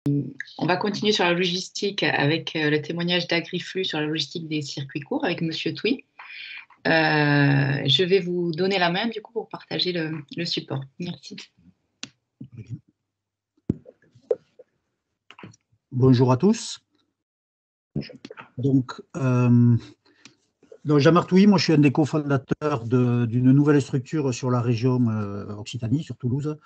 On va continuer sur la logistique avec le témoignage d'Agriflux sur la logistique des circuits courts avec Monsieur Touy. Je vais vous donner la main du coup pour partager le support. Merci. Bonjour à tous. Donc, Jean-Marc Touy, moi je suis un des cofondateurs d'une nouvelle structure sur la région Occitanie, sur Toulouse,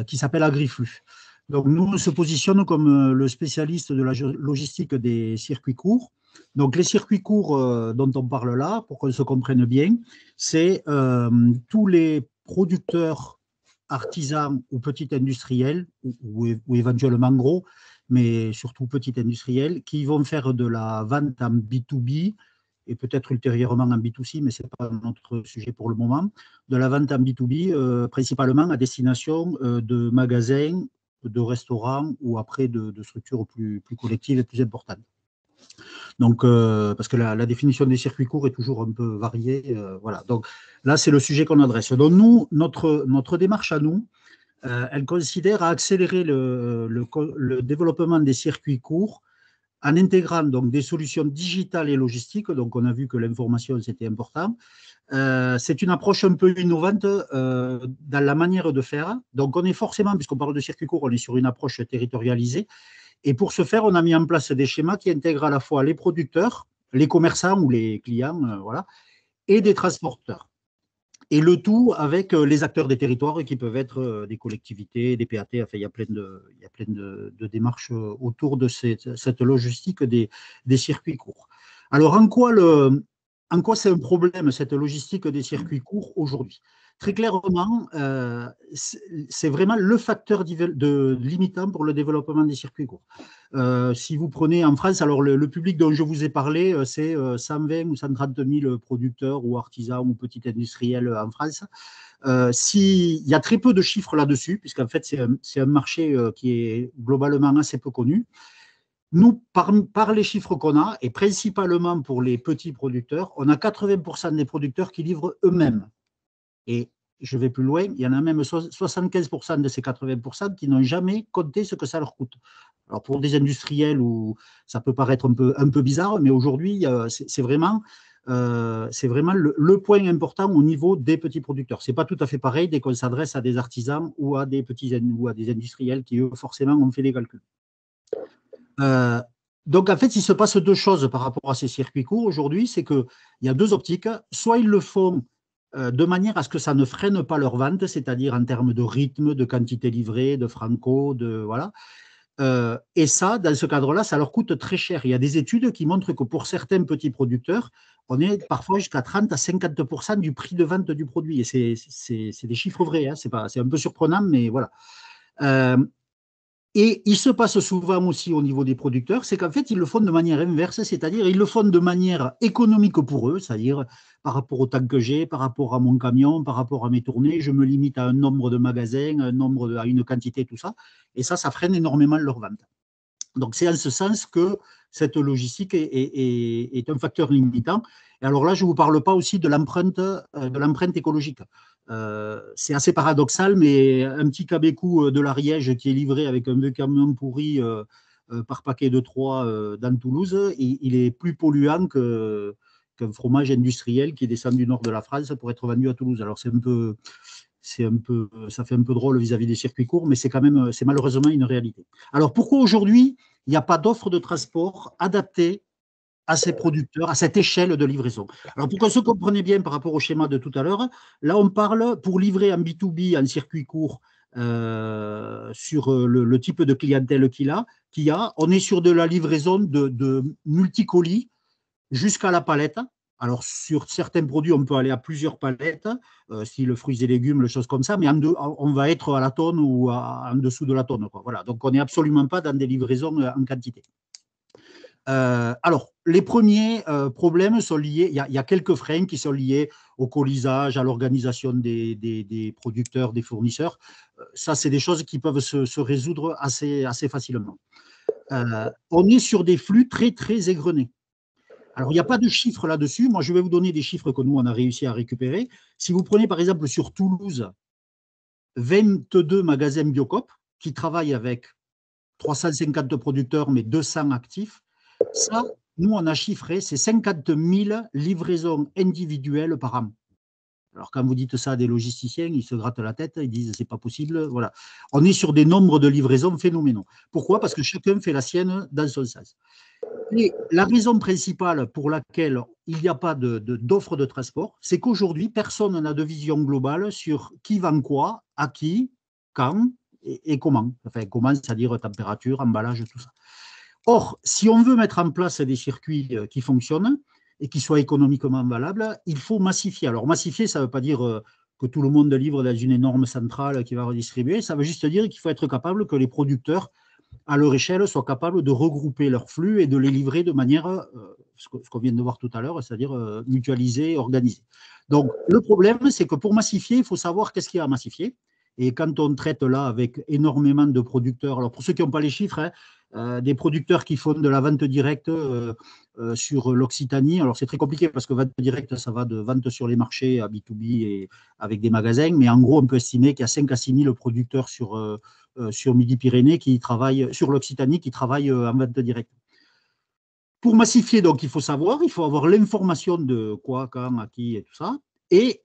qui s'appelle Agriflux. Donc nous, on se positionne comme le spécialiste de la logistique des circuits courts. Donc les circuits courts dont on parle là, pour qu'on se comprenne bien, c'est tous les producteurs artisans ou petits industriels, ou éventuellement gros, mais surtout petits industriels, qui vont faire de la vente en B2B, et peut-être ultérieurement en B2C, mais ce n'est pas notre sujet pour le moment, de la vente en B2B, principalement à destination de magasins, de restaurants ou après de structures plus collectives et plus importantes. Donc, parce que la définition des circuits courts est toujours un peu variée. Voilà. Donc là, c'est le sujet qu'on adresse. Donc nous, notre démarche à nous, elle considère à accélérer le développement des circuits courts en intégrant donc des solutions digitales et logistiques. Donc on a vu que l'information, c'était important. C'est une approche un peu innovante dans la manière de faire. Donc on est forcément, puisqu'on parle de circuits courts, on est sur une approche territorialisée. Et pour ce faire, on a mis en place des schémas qui intègrent à la fois les producteurs, les commerçants ou les clients, voilà, et des transporteurs. Et le tout avec les acteurs des territoires qui peuvent être des collectivités, des PAT. Enfin, il y a plein de démarches autour de cette logistique des circuits courts. Alors, en quoi c'est un problème, cette logistique des circuits courts aujourd'hui? Très clairement, c'est vraiment le facteur limitant pour le développement des circuits courts. Si vous prenez en France, alors le public dont je vous ai parlé, c'est 120 ou 130 000 producteurs ou artisans ou petits industriels en France. Il y a très peu de chiffres là-dessus, puisqu'en fait, c'est un marché qui est globalement assez peu connu. Nous, par les chiffres qu'on a, et principalement pour les petits producteurs, on a 80% des producteurs qui livrent eux-mêmes. Et je vais plus loin, il y en a même 75% de ces 80% qui n'ont jamais compté ce que ça leur coûte. Alors pour des industriels, où ça peut paraître un peu bizarre, mais aujourd'hui, c'est vraiment le point important au niveau des petits producteurs. Ce n'est pas tout à fait pareil dès qu'on s'adresse à des artisans ou à des industriels qui, eux, forcément, ont fait les calculs. Donc, en fait, il se passe deux choses par rapport à ces circuits courts aujourd'hui, c'est qu'il y a deux optiques. Soit ils le font de manière à ce que ça ne freine pas leur vente, c'est-à-dire en termes de rythme, de quantité livrée, de franco, voilà. Et ça, dans ce cadre-là, ça leur coûte très cher. Il y a des études qui montrent que pour certains petits producteurs, on est parfois jusqu'à 30 à 50% du prix de vente du produit. Et c'est des chiffres vrais, hein. C'est un peu surprenant, mais voilà. Et il se passe souvent aussi au niveau des producteurs, c'est qu'en fait, ils le font de manière inverse, c'est-à-dire ils le font de manière économique pour eux, c'est-à-dire par rapport au temps que j'ai, par rapport à mon camion, par rapport à mes tournées, je me limite à un nombre de magasins, à une quantité, tout ça, et ça freine énormément leur vente. Donc, c'est en ce sens que cette logistique est un facteur limitant. Et alors là, je ne vous parle pas aussi de l'empreinte écologique. C'est assez paradoxal, mais un petit cabécou de l'Ariège qui est livré avec un vieux camion pourri par paquet de 3 dans Toulouse, il est plus polluant qu'un fromage industriel qui descend du nord de la France pour être vendu à Toulouse. Alors, ça fait un peu drôle vis-à-vis des circuits courts, mais c'est malheureusement une réalité. Alors, pourquoi aujourd'hui, il n'y a pas d'offre de transport adaptée à ces producteurs, à cette échelle de livraison? Alors, pour qu'on se comprenne bien par rapport au schéma de tout à l'heure, là, on parle pour livrer en B2B, en circuit court, sur le type de clientèle qu'il y a, on est sur de la livraison de multicolis jusqu'à la palette. Alors, sur certains produits, on peut aller à plusieurs palettes, style fruits et légumes, les choses comme ça, mais on va être à la tonne ou en dessous de la tonne, quoi. Voilà. Donc, on n'est absolument pas dans des livraisons en quantité. Alors, les premiers problèmes sont liés, il y a quelques freins qui sont liés au colisage, à l'organisation des producteurs, des fournisseurs. Ça, c'est des choses qui peuvent se résoudre assez facilement. On est sur des flux très, très égrenés. Alors, il n'y a pas de chiffres là-dessus. Moi, je vais vous donner des chiffres que nous, on a réussi à récupérer. Si vous prenez, par exemple, sur Toulouse, 22 magasins Biocoop qui travaillent avec 350 producteurs, mais 200 actifs. Ça, nous, on a chiffré, c'est 50 000 livraisons individuelles par an. Alors, quand vous dites ça à des logisticiens, ils se grattent la tête, ils disent c'est pas possible. Voilà. On est sur des nombres de livraisons phénoménaux. Pourquoi? Parce que chacun fait la sienne dans son sens. Et la raison principale pour laquelle il n'y a pas d'offre de transport, c'est qu'aujourd'hui, personne n'a de vision globale sur qui vend quoi, à qui, quand et comment. Enfin, comment, c'est-à-dire température, emballage, tout ça. Or, si on veut mettre en place des circuits qui fonctionnent et qui soient économiquement valables, il faut massifier. Alors, massifier, ça ne veut pas dire que tout le monde livre dans une énorme centrale qui va redistribuer. Ça veut juste dire qu'il faut être capable que les producteurs, à leur échelle, soient capables de regrouper leurs flux et de les livrer de manière, ce qu'on vient de voir tout à l'heure, c'est-à-dire mutualisée, organisée. Donc, le problème, c'est que pour massifier, il faut savoir qu'est-ce qu'il y a à massifier. Et quand on traite là avec énormément de producteurs, alors pour ceux qui n'ont pas les chiffres, des producteurs qui font de la vente directe sur l'Occitanie, alors c'est très compliqué parce que vente directe, ça va de vente sur les marchés à B2B et avec des magasins, mais en gros, on peut estimer qu'il y a 5 à 6 000 producteurs sur Midi-Pyrénées qui travaillent, sur l'Occitanie, qui travaillent en vente directe. Pour massifier, donc, il faut savoir, il faut avoir l'information de quoi, quand, à qui et tout ça. Et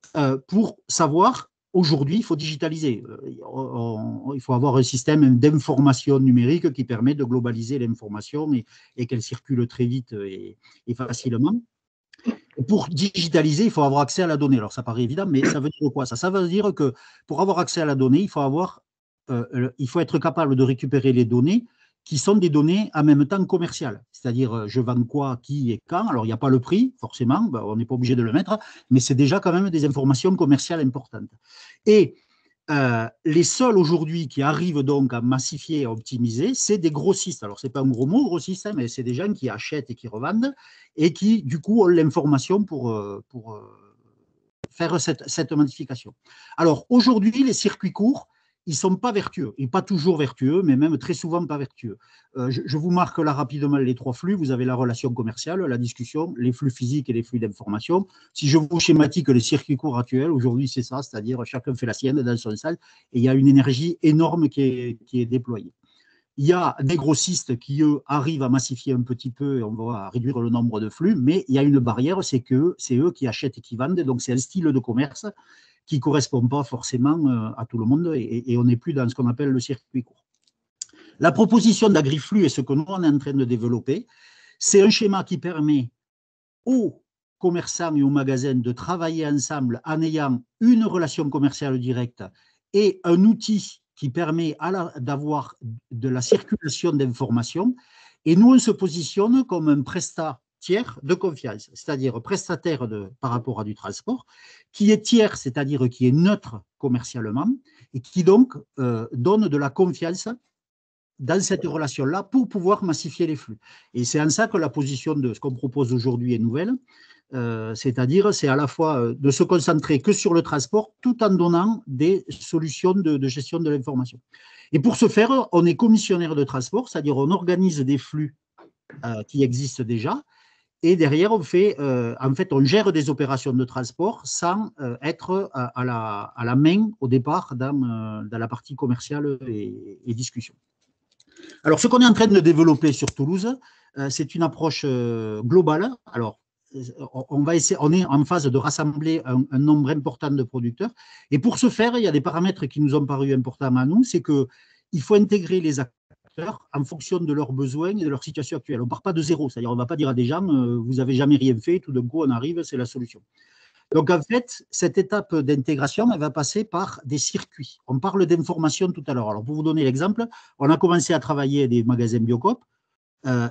pour savoir, aujourd'hui, il faut digitaliser. Il faut avoir un système d'information numérique qui permet de globaliser l'information et qu'elle circule très vite et facilement. Et pour digitaliser, il faut avoir accès à la donnée. Alors, ça paraît évident, mais ça veut dire quoi? Ça veut dire que pour avoir accès à la donnée, il faut être capable de récupérer les données qui sont des données en même temps commerciales. C'est-à-dire, je vends quoi, qui et quand. Alors, il n'y a pas le prix, forcément, on n'est pas obligé de le mettre, mais c'est déjà quand même des informations commerciales importantes. Et les seuls aujourd'hui qui arrivent donc à massifier et à optimiser, c'est des grossistes. Alors, ce n'est pas un gros mot, grossiste, mais c'est des gens qui achètent et qui revendent et qui, du coup, ont l'information pour faire cette modification. Alors, aujourd'hui, les circuits courts, ils ne sont pas vertueux, et pas toujours vertueux, mais même très souvent pas vertueux. Je vous marque là rapidement les 3 flux. Vous avez la relation commerciale, la discussion, les flux physiques et les flux d'information. Si je vous schématique les circuits courts actuels, aujourd'hui c'est ça, c'est-à-dire chacun fait la sienne dans son salle, et il y a une énergie énorme qui est déployée. Il y a des grossistes qui, eux, arrivent à massifier un petit peu et on va réduire le nombre de flux, mais il y a une barrière, c'est que c'est eux qui achètent et qui vendent, donc c'est un style de commerce qui ne correspond pas forcément à tout le monde et on n'est plus dans ce qu'on appelle le circuit court. La proposition d'AgriFlux et ce que nous on est en train de développer, c'est un schéma qui permet aux commerçants et aux magasins de travailler ensemble en ayant une relation commerciale directe et un outil qui permet d'avoir de la circulation d'informations. Et nous, on se positionne comme un prestat tiers de confiance, c'est-à-dire prestataire par rapport à du transport, qui est tiers, c'est-à-dire qui est neutre commercialement, et qui donc donne de la confiance dans cette relation-là pour pouvoir massifier les flux. Et c'est en ça que la position de ce qu'on propose aujourd'hui est nouvelle, c'est-à-dire c'est à la fois de se concentrer que sur le transport tout en donnant des solutions de gestion de l'information. Et pour ce faire, on est commissionnaire de transport, c'est-à-dire on organise des flux qui existent déjà, et derrière, en fait, on gère des opérations de transport sans être à la main au départ dans la partie commerciale et discussion. Alors, ce qu'on est en train de développer sur Toulouse, c'est une approche globale. Alors, on est en phase de rassembler un nombre important de producteurs. Et pour ce faire, il y a des paramètres qui nous ont paru importants à nous, c'est qu'il faut intégrer les acteurs en fonction de leurs besoins et de leur situation actuelle. On ne part pas de zéro, c'est-à-dire on ne va pas dire à des gens, vous n'avez jamais rien fait, tout d'un coup on arrive, c'est la solution. Donc en fait, cette étape d'intégration, elle va passer par des circuits. On parle d'information tout à l'heure. Alors pour vous donner l'exemple, on a commencé à travailler des magasins Biocoop.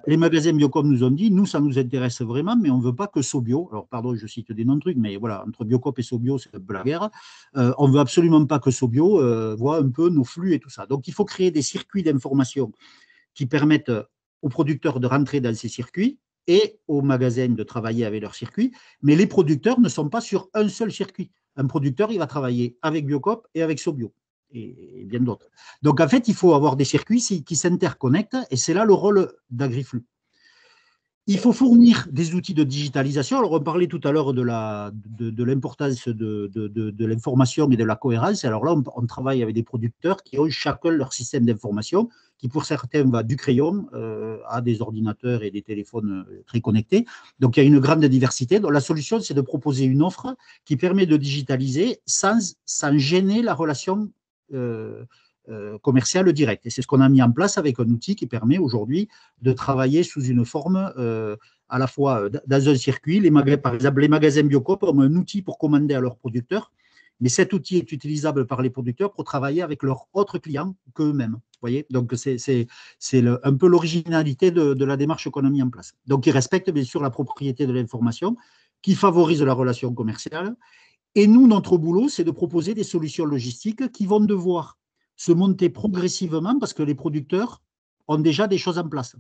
Les magasins Biocoop nous ont dit, nous, ça nous intéresse vraiment, mais on ne veut pas que Sobio. Alors, pardon, je cite des non-trucs, mais voilà, entre Biocoop et Sobio, c'est un peu la guerre. On ne veut absolument pas que Sobio voit un peu nos flux et tout ça. Donc, il faut créer des circuits d'information qui permettent aux producteurs de rentrer dans ces circuits et aux magasins de travailler avec leurs circuits. Mais les producteurs ne sont pas sur un seul circuit. Un producteur, il va travailler avec Biocoop et avec Sobio. Et bien d'autres. Donc, en fait, il faut avoir des circuits qui s'interconnectent et c'est là le rôle d'AgriFlux. Il faut fournir des outils de digitalisation. Alors, on parlait tout à l'heure de l'importance de l'information et de la cohérence. Alors là, on travaille avec des producteurs qui ont chacun leur système d'information, qui pour certains va du crayon à des ordinateurs et des téléphones très connectés. Donc, il y a une grande diversité. Donc, la solution, c'est de proposer une offre qui permet de digitaliser sans gêner la relation commerciale directe. Et c'est ce qu'on a mis en place avec un outil qui permet aujourd'hui de travailler sous une forme à la fois dans un circuit. Par exemple, les magasins Biocoop ont un outil pour commander à leurs producteurs, mais cet outil est utilisable par les producteurs pour travailler avec leurs autres clients qu'eux-mêmes. Vous voyez, donc c'est un peu l'originalité de la démarche qu'on a mis en place. Donc, ils respectent bien sûr la propriété de l'information, qui favorise la relation commerciale. Et nous, notre boulot, c'est de proposer des solutions logistiques qui vont devoir se monter progressivement parce que les producteurs ont déjà des choses en place.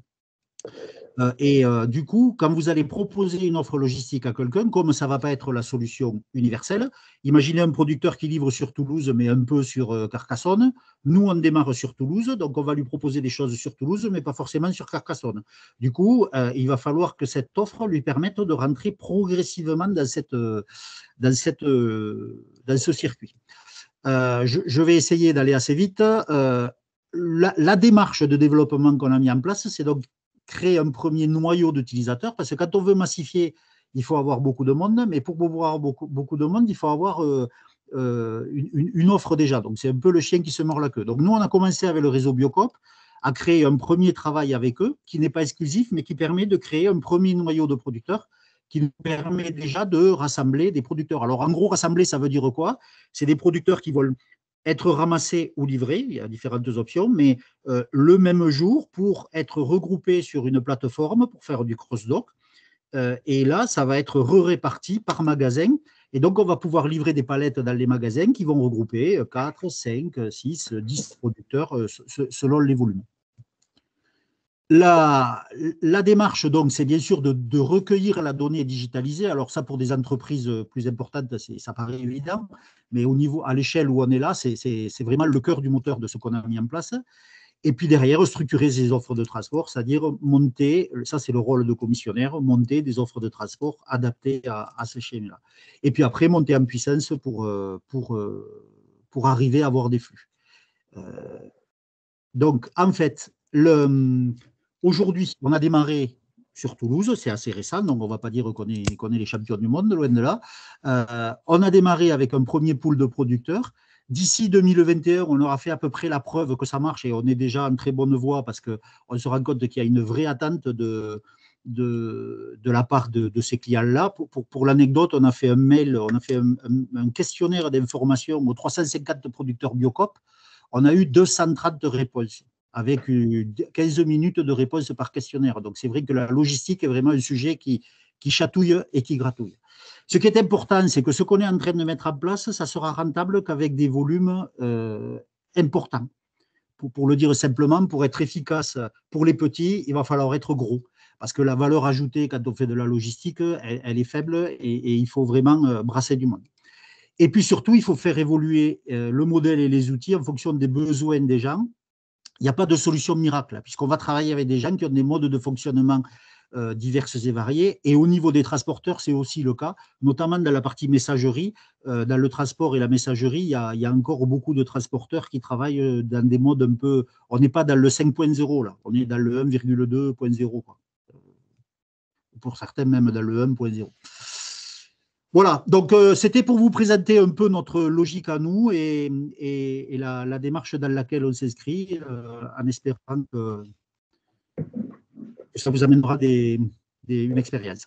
Du coup, quand vous allez proposer une offre logistique à quelqu'un, comme ça ne va pas être la solution universelle, imaginez un producteur qui livre sur Toulouse, mais un peu sur Carcassonne. Nous, on démarre sur Toulouse, donc on va lui proposer des choses sur Toulouse, mais pas forcément sur Carcassonne. Du coup, il va falloir que cette offre lui permette de rentrer progressivement dans ce circuit. Je vais essayer d'aller assez vite. La démarche de développement qu'on a mis en place, c'est donc créer un premier noyau d'utilisateurs, parce que quand on veut massifier, il faut avoir beaucoup de monde, mais pour pouvoir avoir beaucoup de monde, il faut avoir une offre déjà. Donc, c'est un peu le chien qui se mord la queue. Donc, nous, on a commencé avec le réseau Biocoop à créer un premier travail avec eux, qui n'est pas exclusif, mais qui permet de créer un premier noyau de producteurs qui nous permet déjà de rassembler des producteurs. Alors, en gros, rassembler, ça veut dire quoi? C'est des producteurs qui veulent être ramassés ou livrés, il y a différentes options, mais le même jour pour être regroupés sur une plateforme pour faire du cross-dock. Et là, ça va être réparti par magasin. Et donc, on va pouvoir livrer des palettes dans les magasins qui vont regrouper 4, 5, 6, 10 producteurs selon les volumes. La démarche, donc, c'est bien sûr de recueillir la donnée digitalisée. Alors ça, pour des entreprises plus importantes, ça paraît évident, mais à l'échelle où on est là, c'est vraiment le cœur du moteur de ce qu'on a mis en place. Et puis derrière, structurer ces offres de transport, c'est-à-dire monter, ça c'est le rôle de commissionnaire, monter des offres de transport adaptées à ces schémas-là. Et puis après, monter en puissance pour arriver à avoir des flux. Donc, en fait, aujourd'hui, on a démarré sur Toulouse, c'est assez récent, donc on ne va pas dire qu'on est les champions du monde, loin de là. On a démarré avec un premier pool de producteurs. D'ici 2021, on aura fait à peu près la preuve que ça marche et on est déjà en très bonne voie parce qu'on se rend compte qu'il y a une vraie attente de la part de ces clients-là. Pour l'anecdote, on a fait un mail, on a fait un questionnaire d'information aux 350 producteurs Biocoop. On a eu 230 réponses avec 15 minutes de réponse par questionnaire. Donc, c'est vrai que la logistique est vraiment un sujet qui chatouille et qui gratouille. Ce qui est important, c'est que ce qu'on est en train de mettre en place, ça sera rentable qu'avec des volumes importants. Pour le dire simplement, pour être efficace pour les petits, il va falloir être gros. Parce que la valeur ajoutée, quand on fait de la logistique, elle est faible et il faut vraiment brasser du monde. Et puis surtout, il faut faire évoluer le modèle et les outils en fonction des besoins des gens. Il n'y a pas de solution miracle, puisqu'on va travailler avec des gens qui ont des modes de fonctionnement diverses et variées. Et au niveau des transporteurs, c'est aussi le cas, notamment dans la partie messagerie. Dans le transport et la messagerie, il y a encore beaucoup de transporteurs qui travaillent dans des modes un peu… On n'est pas dans le 5.0, là, on est dans le 1,2.0. Pour certains, même dans le 1.0. Voilà, donc c'était pour vous présenter un peu notre logique à nous et la démarche dans laquelle on s'inscrit, en espérant que ça vous amènera une expérience.